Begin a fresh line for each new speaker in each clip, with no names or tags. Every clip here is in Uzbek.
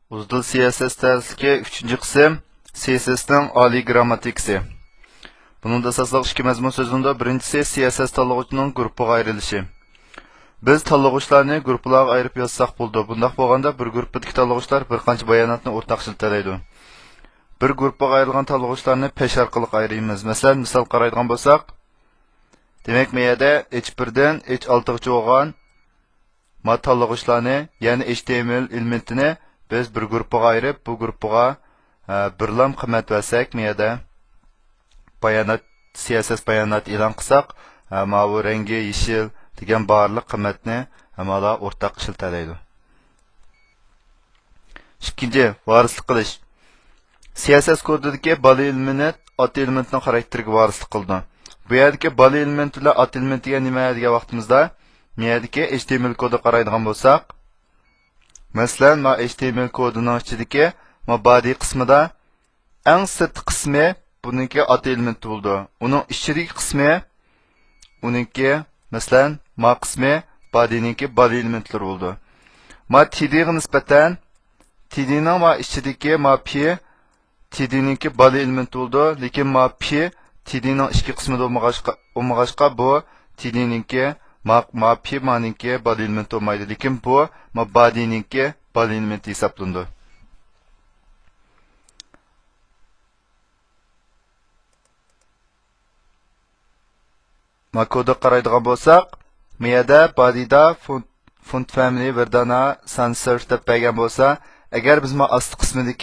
Uzdil CSS dərsligi 3-cü qism CSS-ning oliy grammatikasi. Bunun da asoslıq iki məzmun sözündə birincisi CSS tanlagıcının qrupuga ayrılışı. Biz tanlagıçlarni gruplarga ayırıp yazsaq buldu. Bundaq bolğanda bir grupdagi tanlagıçlar bir qancha bayonotni o'rtaq ishlatadi. Bir grupga ayrılgan tanlagıçlarni peş orqali ayıramiz. Masalan, misol qaraydigan bolsaq, demak, bu yerda H1 dan H6 gacha bo'lgan tanlagıçlarni, ya'ni HTML elementini biz bir grupga ayırıp, bu grupga birlam qiymat versak, bu yerda bayonot CSS bayonot e'lon qilsak, bu rangi yeshil degan barliq qiymatni hamala o'rtaq ishlatadi. Ikkinchi, varislik qilish. CSS kodidagi body element ot elementning xarakteriga varislik qildi. Bu yerdagi body element bilan ot elementiga nima degan vaqtimizda, bu yerdagi HTML kodi qaraydigan bo'lsak, masalan, HTML kodining ichidagi body qismida eng sirtqi qismi buningki ot element bo'ldi. Uning ichidagi qismi uningki, masalan, qismi body'ninki body elementlar bo'ldi. TD'ga nisbatan TD'ning ichidagi p TD'ninki body element bo'ldi, lekin p TD'ning ichki qismida bo'lmag'achqa bu TD'ninki p maningki body element bo'lmaydi, lekin bu body'ninki body element hisoblandi. Kodga qaraydigan bo'lsak, bu yerda body'da font family bir dana sans-serif deb bergan bo'lsa, agar biz asti qismidagi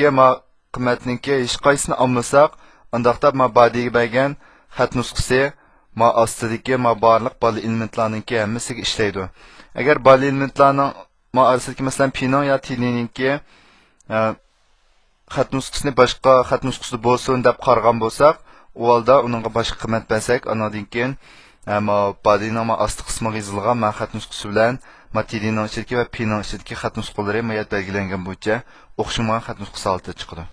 qiymatninki hech qaysini olmasak, undaqda body'ga bergan xat nusxasi astidagi barliq body elementlarninki hammasiga ishlaydi. Agar body elementlarning orasidagi masalan p ning yo t ningki xat nusxasini boshqa xat nusxasi bo'lsin deb qaragan bo'lsak, u holda uningga boshqa qiymat bersak, andan keyin body'ning asti qismiga yozilgan xat nusxasi bilan t-ning ichidagi va p ning ichidagi xat nusxalari belgilangan bo'yicha o'xshamagan xat nusxasi oldi chiqadi.